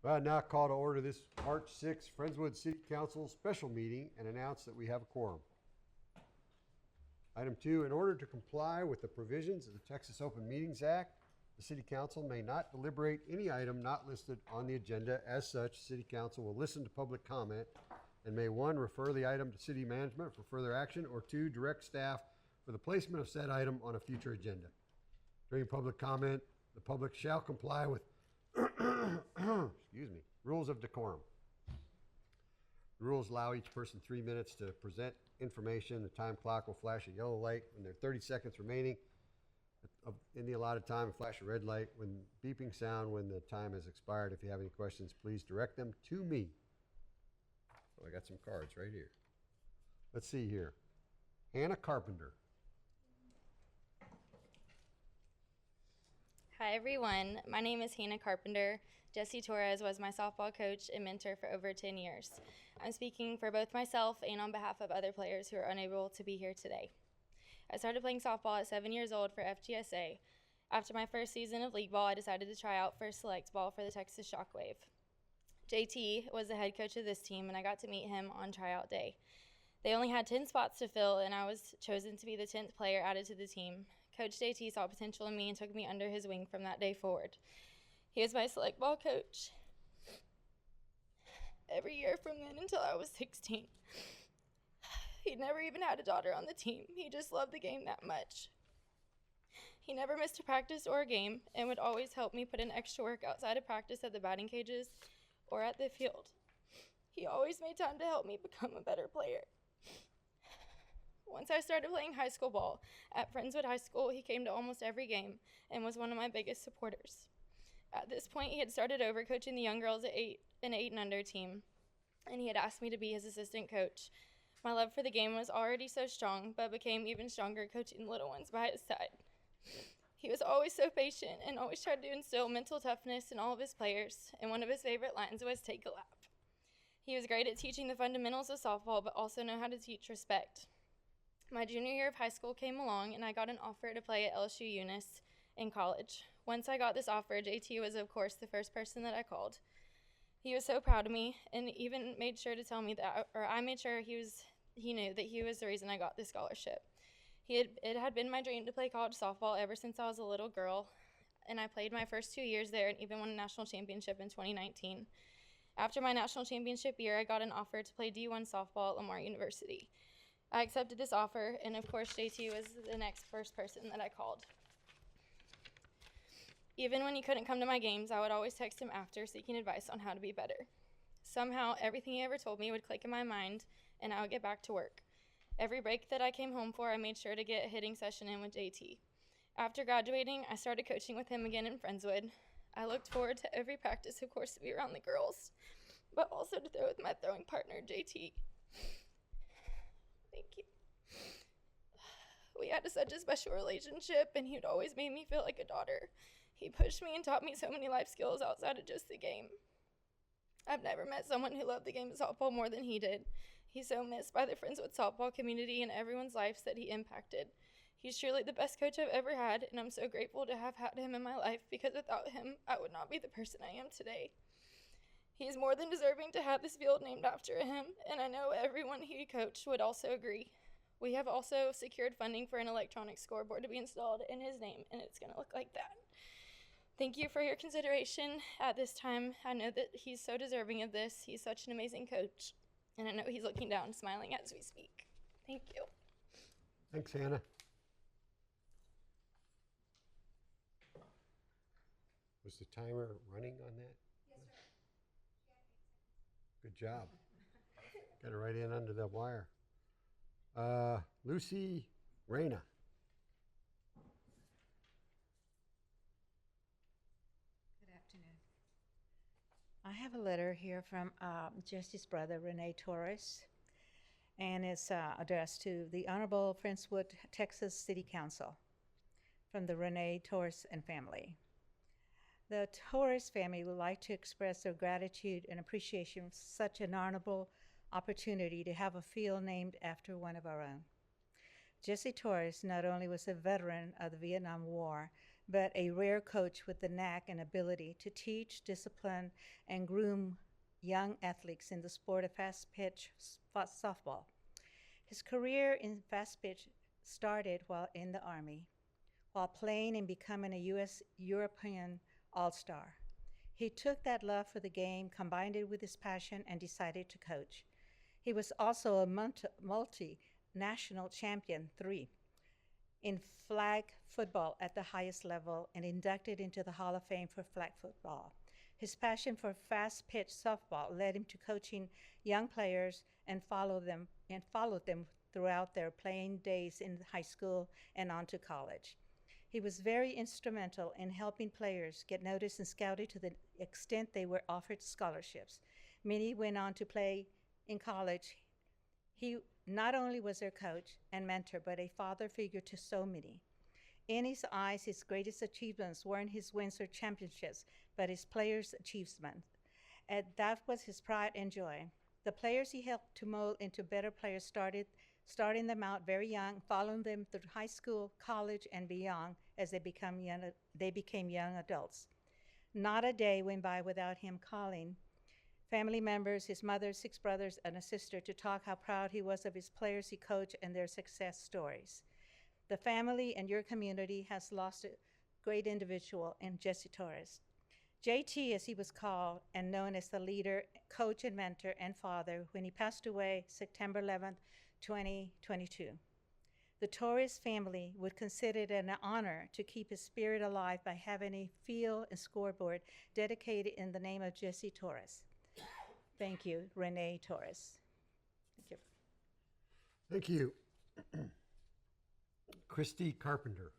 I now call to order this March 6th Friendswood City Council special meeting and announce that we have a quorum. Item 2, in order to comply with the provisions of the Texas Open Meetings Act, the City Council may not deliberate any item not listed on the agenda. As such, City Council will listen to public comment and may 1, refer the item to City Management for further action, or 2, direct staff for the placement of said item on a future agenda. During public comment, the public shall comply with excuse me, rules of decorum. The rules allow each person 3 minutes to present information. The time clock will flash a yellow light when there are 30 seconds remaining in the allotted time, and flash a red light when beeping sound when the time has expired. If you have any questions, please direct them to me. Oh, I got some cards right here. Let's see here. Hannah Carpenter. Hi everyone, my name is Hannah Carpenter. Jesse Torres was my softball coach and mentor for over 10 years. I'm speaking for both myself and on behalf of other players who are unable to be here today. I started playing softball at 7 years old for FGSA. After my first season of league ball, I decided to try out for select ball for the Texas Shockwave. JT was the head coach of this team, and I got to meet him on tryout day. They only had 10 spots to fill, and I was chosen to be the 10th player added to the team. Coach JT saw potential in me and took me under his wing from that day forward. He was my select ball coach every year from then until I was 16. He never even had a daughter on the team. He just loved the game that much. He never missed a practice or a game and would always help me put in extra work outside of practice at the batting cages or at the field. He always made time to help me become a better player. Once I started playing high school ball at Friendswood High School, he came to almost every game and was one of my biggest supporters. At this point, he had started over coaching the young girls at an 8 and under team, and he had asked me to be his assistant coach. My love for the game was already so strong, but became even stronger coaching the little ones by his side. He was always so patient and always tried to instill mental toughness in all of his players, and one of his favorite lines was, "Take a lap." He was great at teaching the fundamentals of softball, but also knew how to teach respect. My junior year of high school came along, and I got an offer to play at LSU Eunice in college. Once I got this offer, JT was, of course, the first person that I called. He was so proud of me, and even made sure to tell me that, or I made sure he knew that he was the reason I got this scholarship. It had been my dream to play college softball ever since I was a little girl, and I played my first 2 years there and even won a national championship in 2019. After my national championship year, I got an offer to play D1 softball at Lamar University. I accepted this offer, and of course, JT was the next first person that I called. Even when he couldn't come to my games, I would always text him after, seeking advice on how to be better. Somehow, everything he ever told me would click in my mind, and I would get back to work. Every break that I came home for, I made sure to get a hitting session in with JT. After graduating, I started coaching with him again in Friendswood. I looked forward to every practice, of course, to be around the girls, but also to throw with my throwing partner, JT. Thank you. We had such a special relationship, and he would always make me feel like a daughter. He pushed me and taught me so many life skills outside of just the game. I've never met someone who loved the game of softball more than he did. He's so missed by the Friendswood softball community and everyone's lives that he impacted. He's truly the best coach I've ever had, and I'm so grateful to have had him in my life, because without him, I would not be the person I am today. He is more than deserving to have this field named after him, and I know everyone he coached would also agree. We have also secured funding for an electronic scoreboard to be installed in his name, and it's going to look like that. Thank you for your consideration at this time. I know that he's so deserving of this. He's such an amazing coach, and I know he's looking down, smiling as we speak. Thank you. Thanks, Hannah. Was the timer running on that? Yes, sir. Good job. Got it right in under the wire. Lucy Reyna. Good afternoon. I have a letter here from Jesse's brother, Rene Torres, and it's addressed to the Honorable Friendswood, Texas City Council from the Rene Torres and family. The Torres family would like to express their gratitude and appreciation for such an honorable opportunity to have a field named after one of our own. Jesse Torres not only was a veteran of the Vietnam War, but a rare coach with the knack and ability to teach, discipline, and groom young athletes in the sport of fast pitch softball. His career in fast pitch started while in the Army, while playing and becoming a U.S. European All-Star. He took that love for the game, combined it with his passion, and decided to coach. He was also a multi-national champion, 3, in flag football at the highest level and inducted into the Hall of Fame for flag football. His passion for fast pitch softball led him to coaching young players and followed them throughout their playing days in high school and on to college. He was very instrumental in helping players get noticed and scouted to the extent they were offered scholarships. Many went on to play in college. He not only was their coach and mentor, but a father figure to so many. In his eyes, his greatest achievements weren't his wins or championships, but his players' achievements. And that was his pride and joy. The players he helped to mold into better players starting them out very young, following them through high school, college, and beyond as they became young adults. Not a day went by without him calling family members, his mother, 6 brothers, and a sister to talk how proud he was of his players he coached and their success stories. The family and your community has lost a great individual in Jesse Torres. JT, as he was called and known as the leader, coach, and mentor and father when he passed away September 11th, 2022. The Torres family would consider it an honor to keep his spirit alive by having a field and scoreboard dedicated in the name of Jesse Torres. Thank you, Renee Torres. Thank you. Thank you. Christy Carpenter.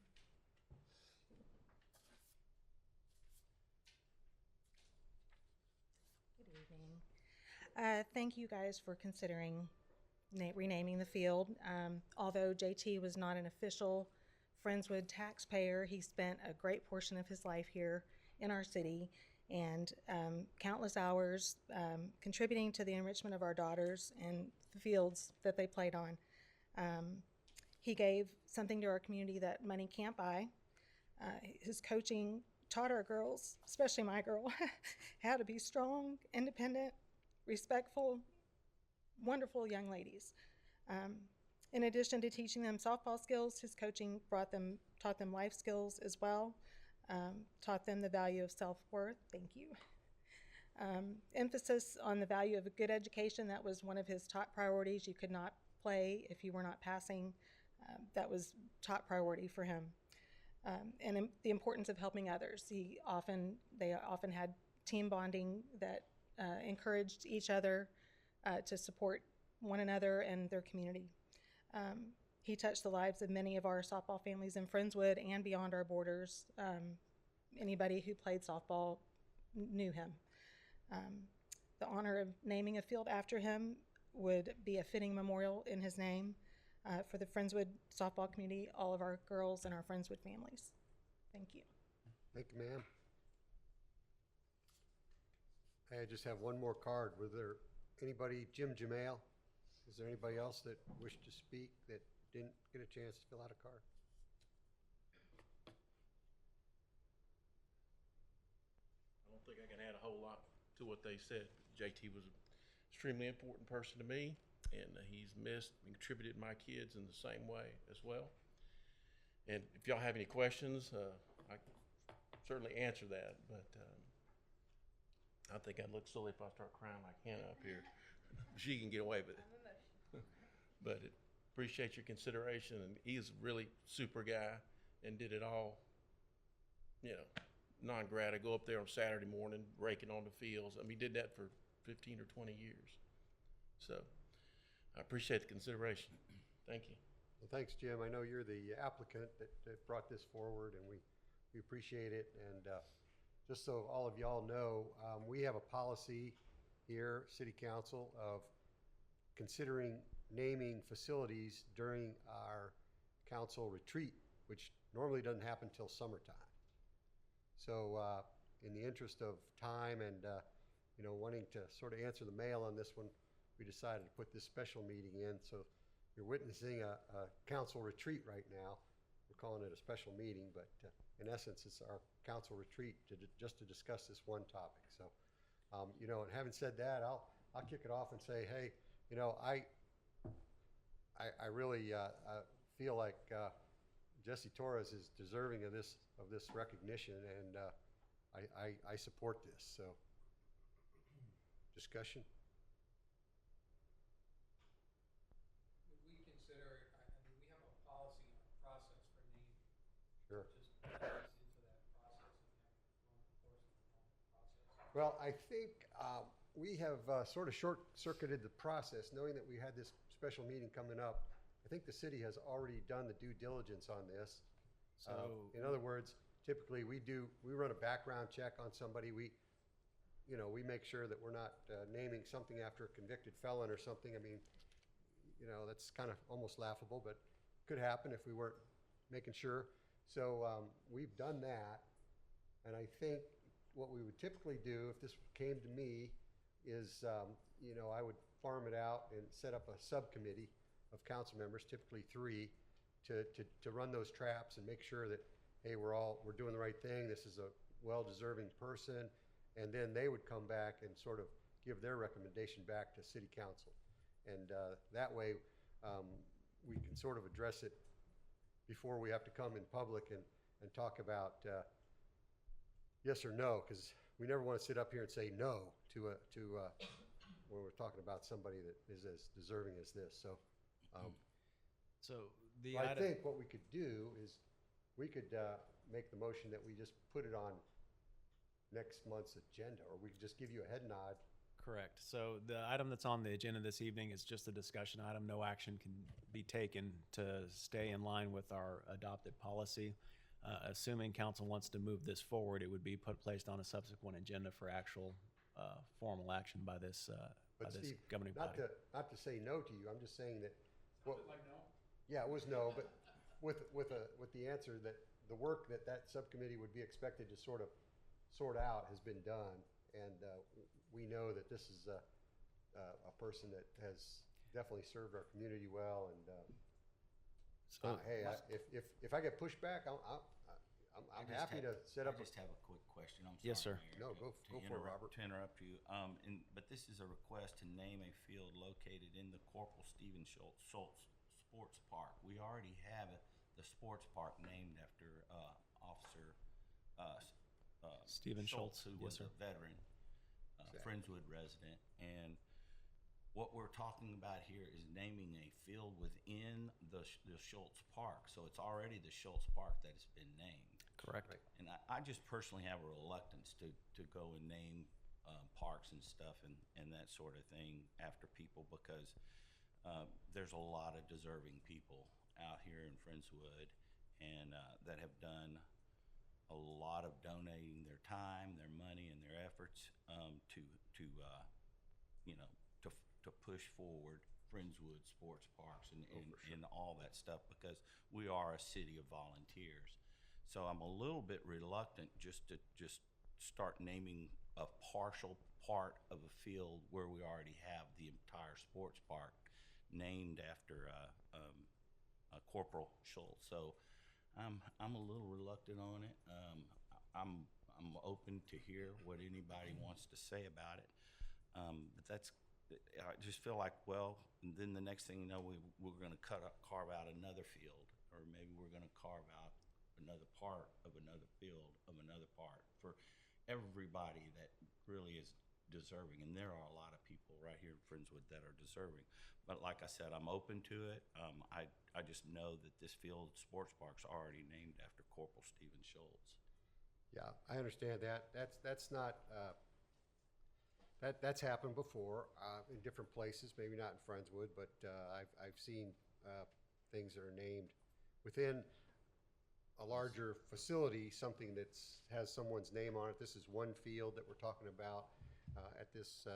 Good evening. Thank you guys for considering renaming the field. Although JT was not an official Friendswood taxpayer, he spent a great portion of his life here in our city and countless hours contributing to the enrichment of our daughters and the fields that they played on. He gave something to our community that money can't buy. His coaching taught our girls, especially my girl, how to be strong, independent, respectful, wonderful young ladies. In addition to teaching them softball skills, his coaching taught them life skills as well, taught them the value of self-worth. Thank you. Emphasis on the value of a good education, that was one of his top priorities. You could not play if you were not passing. That was top priority for him. And the importance of helping others. They often had team bonding that encouraged each other to support one another and their community. He touched the lives of many of our softball families in Friendswood and beyond our borders. Anybody who played softball knew him. The honor of naming a field after him would be a fitting memorial in his name for the Friendswood softball community, all of our girls and our Friendswood families. Thank you. Thank you, ma'am. I just have one more card. Was there anybody, Jim Jamail? Is there anybody else that wished to speak that didn't get a chance to fill out a card? I don't think I can add a whole lot to what they said. JT was an extremely important person to me, and he's missed and contributed to my kids in the same way as well. And if y'all have any questions, I can certainly answer that, but I think I'd look silly if I start crying like Hannah up here. She can get away with it. But appreciate your consideration, and he's a really super guy and did it all, non-grata, go up there on Saturday morning, raking on the fields. I mean, he did that for 15 or 20 years. So I appreciate the consideration. Thank you. Well, thanks, Jim. I know you're the applicant that brought this forward, and we appreciate it. And just so all of y'all know, we have a policy here, City Council, of considering naming facilities during our council retreat, which normally doesn't happen till summertime. So in the interest of time and wanting to sort of answer the mail on this one, we decided to put this special meeting in. So you're witnessing a council retreat right now. We're calling it a special meeting, but in essence, it's our council retreat just to discuss this one topic. So, and having said that, I'll kick it off and say, hey, I really feel like Jesse Torres is deserving of this recognition, and I support this. So, discussion. Would we consider, we have a policy and a process for naming. Sure. Just add these into that process and have run the course of the normal process. Well, I think we have sort of short-circuited the process, knowing that we had this special meeting coming up. I think the city has already done the due diligence on this. In other words, typically we run a background check on somebody. We make sure that we're not naming something after a convicted felon or something. I mean, that's kind of almost laughable, but could happen if we weren't making sure. So we've done that, and I think what we would typically do if this came to me is, I would farm it out and set up a subcommittee of council members, typically 3, to run those traps and make sure that, hey, we're doing the right thing. This is a well-deserving person, and then they would come back and sort of give their recommendation back to city council, and that way we can sort of address it before we have to come in public and talk about yes or no, because we never want to sit up here and say no to when we're talking about somebody that is as deserving as this. So, I think what we could do is we could make the motion that we just put it on next month's agenda, or we could just give you a head nod. Correct. So the item that's on the agenda this evening is just a discussion item. No action can be taken to stay in line with our adopted policy. Assuming council wants to move this forward, it would be placed on a subsequent agenda for actual formal action by this But Steve, governing body. not to say no to you, I'm just saying that. Like no? Yeah, it was no, but with the answer that the work that subcommittee would be expected to sort out has been done, and we know that this is a person that has definitely served our community well, and hey, if I get pushed back, I'm happy to set up. I just have a quick question. I'm sorry, Yes, sir. Mayor, No, go for it, Robert. To interrupt you, but this is a request to name a field located in the Corporal Stephen Schultz Sports Park. We already have the sports park named after Officer Stephen Schultz, who yes, was sir. a veteran, Exactly. Friendswood resident, and what we're talking about here is naming a field within the Schultz Park. So it's already the Schultz Park that has been named. Correct. Right. And I just personally have a reluctance to go and name parks and stuff and that sort of thing after people, because there's a lot of deserving people out here in Friendswood and that have done a lot of donating their time, their money, and their efforts to push forward Friendswood sports parks and all that stuff, because we are a city of volunteers. So I'm a little bit reluctant just to start naming a partial part of a field where we already have the entire sports park named after Corporal Schultz. So I'm a little reluctant on it. I'm open to hear what anybody wants to say about it. But I just feel like, well, and then the next thing you know, we're going to carve out another field, or maybe we're going to carve out another part of another field of another part for everybody that really is deserving. And there are a lot of people right here in Friendswood that are deserving. But like I said, I'm open to it. I just know that this field, sports park's already named after Corporal Stephen Schultz. Yeah, I understand that. That's not that's happened before in different places. Maybe not in Friendswood, but I've seen things that are named within a larger facility, something that has someone's name on it. This is one field that we're talking about at this.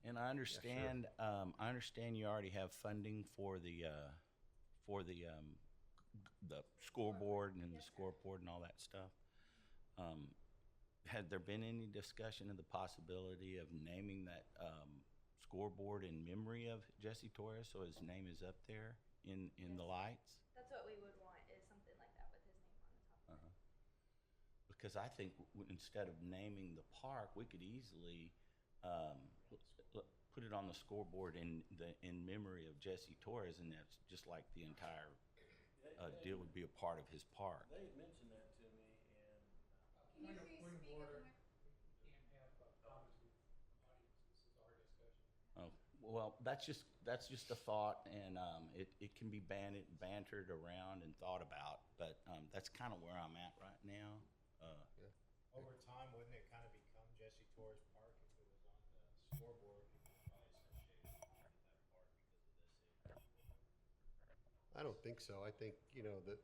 And I understand. I understand you already have funding for the scoreboard and the scoreboard and all that stuff. Had there been any discussion of the possibility of naming that scoreboard in memory of Jesse Torres, so his name is up there in the lights? That's what we would want, is something like that with his name on the top of it. because I think instead of naming the park, we could easily put it on the scoreboard in memory of Jesse Torres, and that's just like the entire deal would be a part of his park. They had mentioned that to me, and Point of order, we can't have comments with the audience. This is our discussion. Oh, well, that's just a thought, and it can be bantered around and thought about, but that's kind of where I'm at right now. Over time, wouldn't it kind of become Jesse Torres Park if it was on the scoreboard? People would probably associate it with that park because of this. I don't think so. I think, you know, that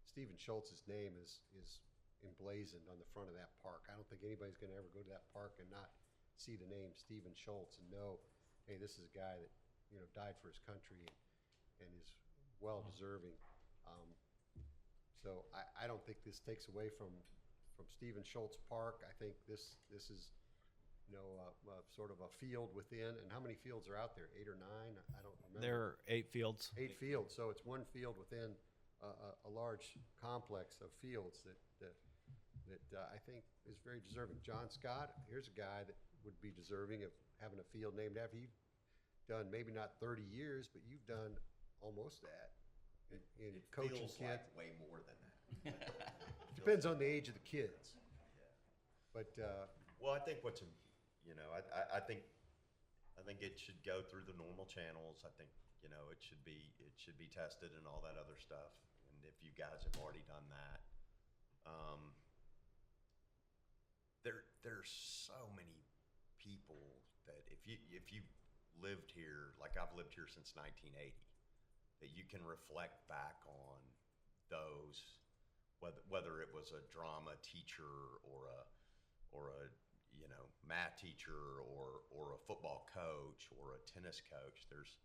Stephen Schultz's name is emblazoned on the front of that park. I don't think anybody's going to ever go to that park and not see the name Stephen Schultz and know, hey, this is a guy that, you know, died for his country and is well deserving. So I don't think this takes away from Stephen Schultz Park. I think this is, you know, sort of a field within. And how many fields are out there? 8 or 9? I don't remember. There are 8 fields. 8 fields. So it's one field within a large complex of fields that I think is very deserving. John Scott, here's a guy that would be deserving of having a field named after you. Done maybe not 30 years, but you've done almost that in It coaching feels kids. like way more than that. Depends on the age of the kids. But Well, I think I think it should go through the normal channels. I think, you know, it should be tested and all that other stuff. And if you guys have already done that, there's so many people that if you lived here, like I've lived here since 1980, that you can reflect back on those, whether it was a drama teacher or a you know, math teacher or a football coach or a tennis coach. There's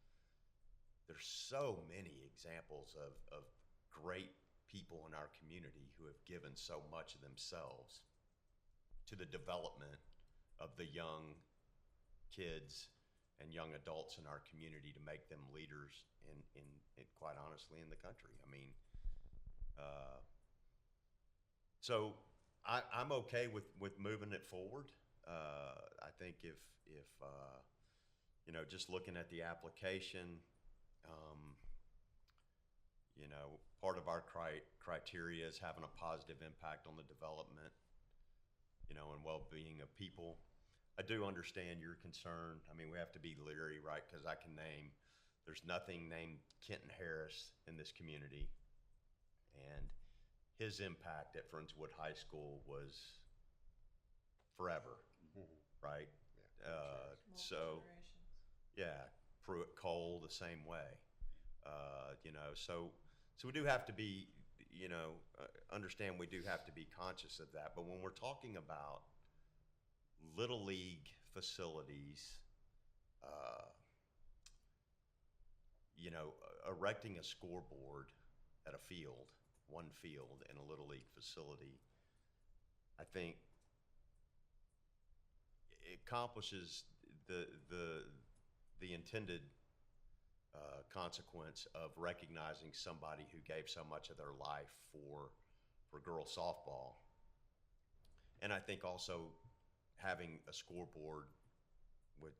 so many examples of great people in our community who have given so much of themselves to the development of the young kids and young adults in our community to make them leaders in quite honestly in the country. I mean, so I'm okay with moving it forward. I think if you know, just looking at the application, you know, part of our criteria is having a positive impact on the development, you know, and well-being of people. I do understand your concern. I mean, we have to be leery, right? Because there's nothing named Kenton Harris in this community. And his impact at Friendswood High School was forever, right? So, yeah, Pruitt Cole the same way. You know, so we do have to be, you know, understand we do have to be conscious of that. But when we're talking about Little League facilities, you know, erecting a scoreboard at a field, one field in a Little League facility, I think it accomplishes the intended consequence of recognizing somebody who gave so much of their life for girls softball. And I think also having a scoreboard with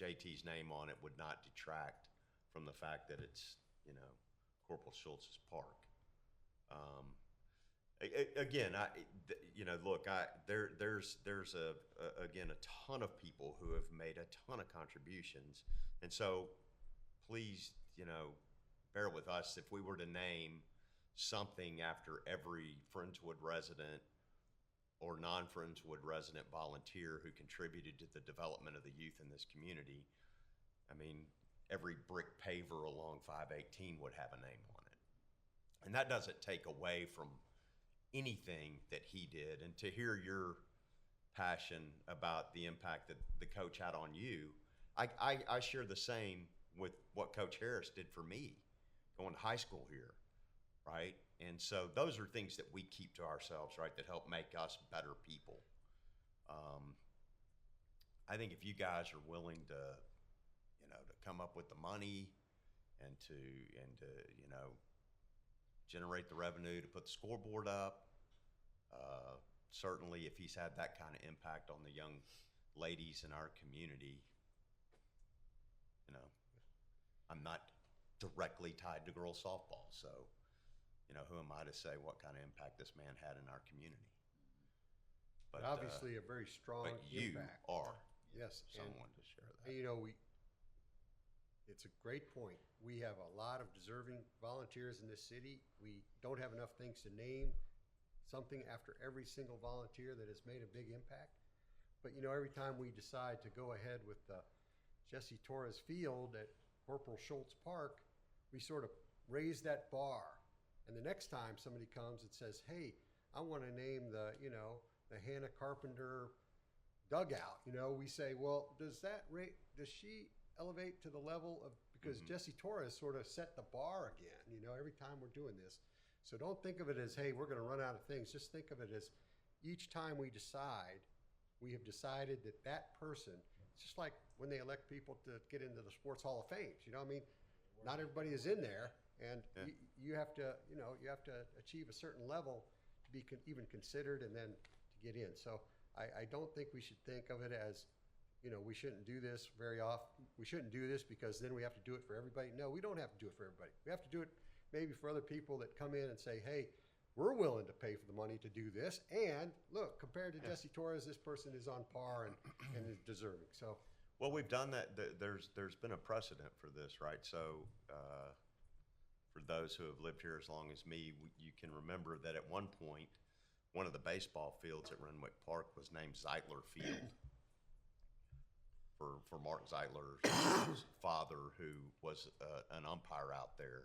JT's name on it would not detract from the fact that it's, you know, Corporal Schultz's park. Again, you know, look, there's again a ton of people who have made a ton of contributions, and so please, you know, bear with us if we were to name something after every Friendswood resident or non-Friendswood resident volunteer who contributed to the development of the youth in this community. I mean, every brick paver along 518 would have a name on it. And that doesn't take away from anything that he did. And to hear your passion about the impact that the coach had on you, I share the same with what Coach Harris did for me going to high school here, right? And so those are things that we keep to ourselves, right, that help make us better people. I think if you guys are willing to, you know, to come up with the money and to you know, generate the revenue to put the scoreboard up. Certainly, if he's had that kind of impact on the young ladies in our community, you know, I'm not directly tied to girls softball, so, you know, who am I to say what kind of impact this man had in our community? But obviously a very strong but you impact. are Yes, and, someone to share that. and, you know, it's a great point. We have a lot of deserving volunteers in this city. We don't have enough things to name something after every single volunteer that has made a big impact. But, you know, every time we decide to go ahead with the Jesse Torres Field at Corporal Schultz Park, we sort of raise that bar. And the next time somebody comes and says, hey, I want to name the, you know, the Hannah Carpenter dugout, you know, we say, well, does she elevate to the level of, because Jesse Torres sort of set the bar again, you know, every time we're doing this. So don't think of it as, hey, we're going to run out of things. Just think of it as each time we decide, we have decided that that person, it's just like when they elect people to get into the Sports Hall of Fame, you know what I mean? Not everybody is in there, and you have to, you know, you have to achieve a certain level to be even considered and then to get in. So I don't think we should think of it as, you know, we shouldn't do this very often. We shouldn't do this because then we have to do it for everybody. No, we don't have to do it for everybody. We have to do it maybe for other people that come in and say, hey, we're willing to pay for the money to do this. And look, compared to Jesse Torres, this person is on par and is deserving. So, Well, we've done that. There's been a precedent for this, right? So, for those who have lived here as long as me, you can remember that at one point, one of the baseball fields at Renwick Park was named Zeitler Field for Mark Zeitler's father, who was an umpire out there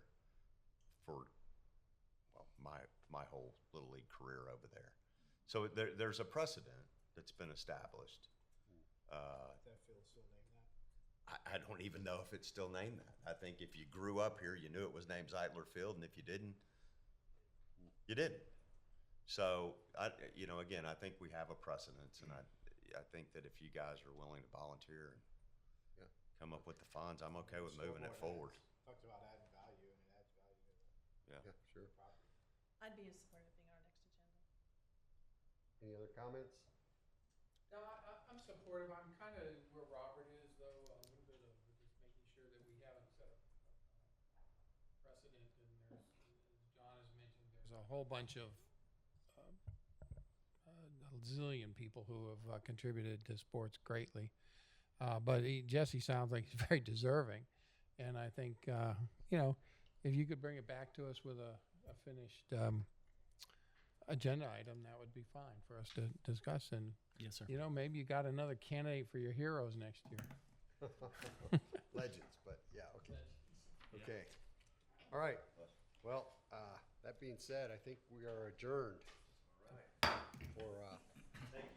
for, well, my whole Little League career over there. So there's a precedent that's been established. That field still named that? I don't even know if it's still named that. I think if you grew up here, you knew it was named Zeitler Field, and if you didn't, you didn't. So, you know, again, I think we have a precedence, and I think that if you guys are willing to volunteer and come up with the funds, I'm okay with moving it forward. Talked about adding value, and it adds value to Yeah. yeah, sure. the property. I'd be in support of being our next agenda. Any other comments? No, I'm supportive. I'm kind of where Robert is, though, a little bit of just making sure that we haven't set a precedent. And there's, as John has mentioned, there's a whole bunch of a zillion people who have contributed to sports greatly. But Jesse sounds like he's very deserving. And I think, you know, if you could bring it back to us with a finished agenda item, that would be fine for us to discuss. And, Yes, sir. you know, maybe you got another candidate for your heroes next year. Legends, but yeah, okay. Okay. All right. Well, that being said, I think we are adjourned for